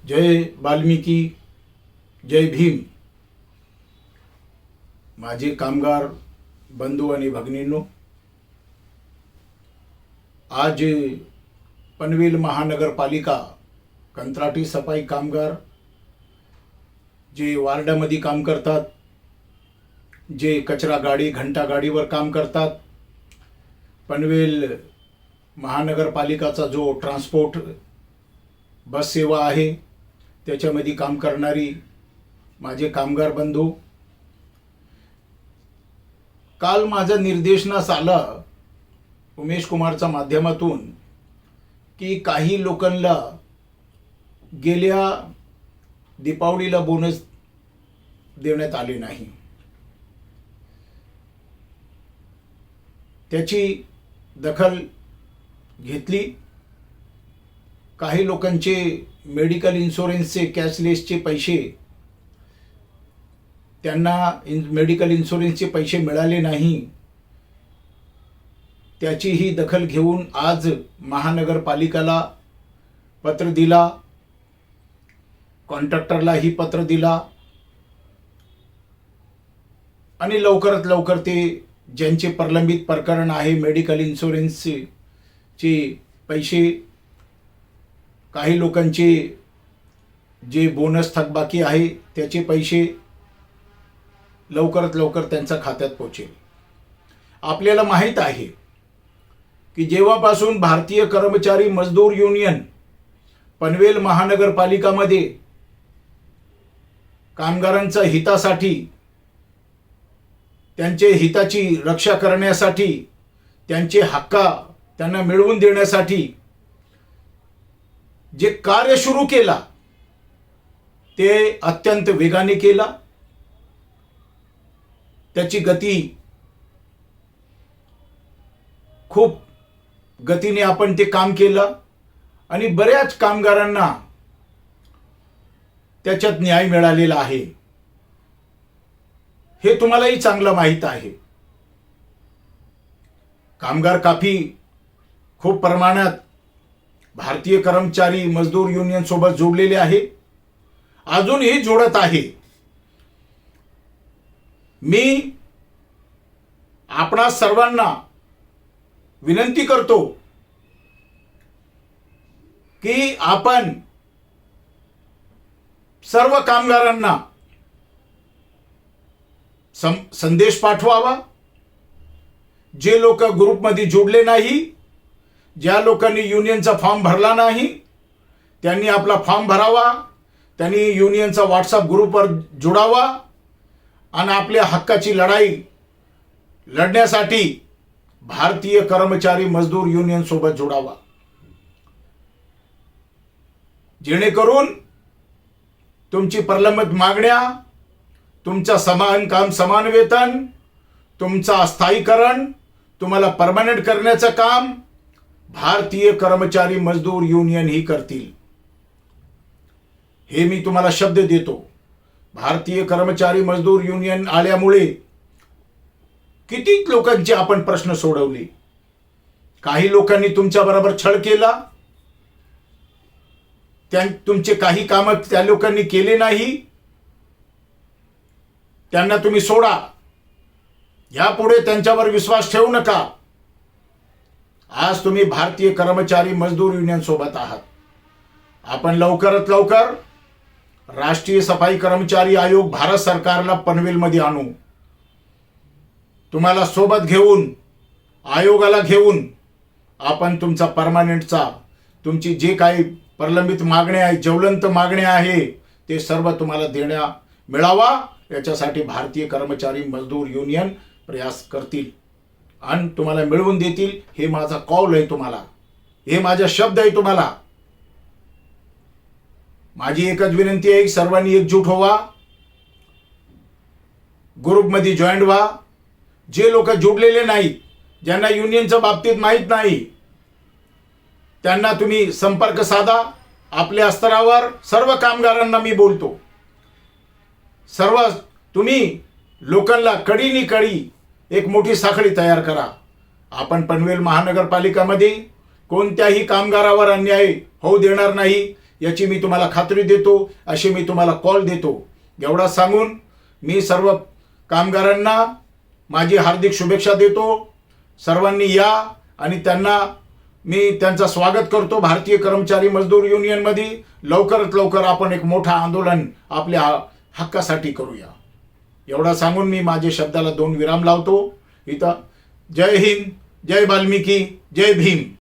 जय वाल्मिकी, जय भीम. माझे कामगार बंधू आणि भगिनींनो, आज पनवेल महानगरपालिका कंत्राटी सफाई कामगार जे वार्डामध्ये काम करतात, जे कचरा गाडी घंटा गाडीवर काम करतात, पनवेल महानगरपालिकाचा जो ट्रान्सपोर्ट बस सेवा आहे त्याच्यामध्ये काम करणारी माझे कामगार बंधू, काल माझा निर्देशनास आला उमेश कुमारच्या माध्यमातून की काही लोकांना गेल्या दीपावलीला बोनस देण्यात आले नाही. त्याची दखल घेतली. काही लोकांचे मेडिकल इन्शुरन्सचे कॅशलेसचे पैसे, त्यांना मेडिकल इन्शुरन्सचे पैसे मिळाले नाही. त्याचीही दखल घेऊन आज महानगरपालिकेला पत्र दिला, कॉन्ट्रॅक्टरलाही पत्र दिला आणि लवकरात लवकर ते ज्यांचे प्रलंबित प्रकरण आहे मेडिकल इन्शुरन्सचे पैसे, काही लोकांचे जे बोनस थकबाकी आहे त्याचे पैसे लवकरात लवकर त्यांच्या खात्यात पोहोचेल. आपल्याला माहीत आहे की जेव्हापासून भारतीय कर्मचारी मजदूर युनियन पनवेल महानगरपालिकामध्ये कामगारांच्या हितासाठी, त्यांचे हिताची रक्षा करण्यासाठी, त्यांचे हक्क त्यांना मिळवून देण्यासाठी जे कार्य सुरू केला ते अत्यंत वेगाने केला. त्याची गती खूप गतीने आपण ते काम केलं आणि बऱ्याच कामगारांना त्याच्यात न्याय मिळालेला आहे. हे तुम्हालाही चांगलं माहीत आहे. कामगार खूप प्रमाणात भारतीय कर्मचारी मजदूर युनियन सोबत जोडलेले आहे, अजूनही जोडत आहे. मी आपणा सर्वांना विनंती करतो की आपण सर्व कामगारांना संदेश पाठवावा. जे लोक ग्रुपमध्ये जोडले नाही, ज्या लोकांनी युनियनचा फॉर्म भरला नाही, त्यांनी आपला फॉर्म भरावा, त्यांनी युनियनचा व्हॉट्सअप ग्रुपवर जोडावा आणि आपल्या हक्काची लढाई लढण्यासाठी भारतीय कर्मचारी मजदूर युनियन सोबत जोडावा. जेणेकरून तुमची प्रलंबित मागण्या, तुमचा समान काम समान वेतन, तुमचा स्थायीकरण, तुम्हाला परमनंट करण्याचं काम भारतीय कर्मचारी मजदूर युनियन ही करतील. हे मी तुम्हाला शब्द देतो. भारतीय कर्मचारी मजदूर युनियन आल्यामुळे किती लोकांचे आपण प्रश्न सोडवले. काही लोकांनी तुमच्या बरोबर छळ केला, तुमचे काही काम त्या लोकांनी केले नाही, त्यांना तुम्ही सोडा. यापुढे त्यांच्यावर विश्वास ठेवू नका. आज तुम्ही भारतीय कर्मचारी मजदूर युनियन सोबत आहात. आपण लवकरात लवकर राष्ट्रीय सफाई कर्मचारी आयोग भारत सरकारला पनवेलमध्ये आणू. तुम्हाला सोबत घेऊन, आयोगाला घेऊन आपण तुमचा परमनंटचा, तुमची जे काही प्रलंबित मागण्या आहे, ज्वलंत मागण्या आहे, ते सर्व तुम्हाला देण्या मिळावा याच्यासाठी भारतीय कर्मचारी मजदूर युनियन प्रयास करतील आणि तुम्हाला मिळवून देतील. हे माझा कॉल आहे तुम्हाला, हे माझा शब्द आहे तुम्हाला. माझी एकच विनंती आहे, सर्वांनी एकजूट व्हा, ग्रुपमध्ये जॉईन व्हा. जे लोक जोडलेले नाहीत, ज्यांना युनियनच्या बाबतीत माहीत नाही, त्यांना तुम्ही संपर्क साधा. आपल्या स्तरावर सर्व कामगारांना मी बोलतो, सर्व तुम्ही लोकांना कडी एक मोठी साखळी तयार करा. आपण पनवेल महानगरपालिकामध्ये कोणत्याही कामगारावर अन्याय होऊ देणार नाही. याची मी तुम्हाला खात्री देतो, अशी मी तुम्हाला कॉल देतो. एवढा सांगून मी सर्व कामगारांना माझी हार्दिक शुभेच्छा देतो. सर्वांनी या आणि मी त्यांचं स्वागत करतो भारतीय कर्मचारी मजदूर युनियनमध्ये. लवकरात लवकर आपण एक मोठा आंदोलन आपल्या हक्कासाठी करूया. एवढा सांगून मी माझ्या शब्दाला 2 विराम लावतो इथं. जय हिंद, जय वाल्मिकी, जय भीम.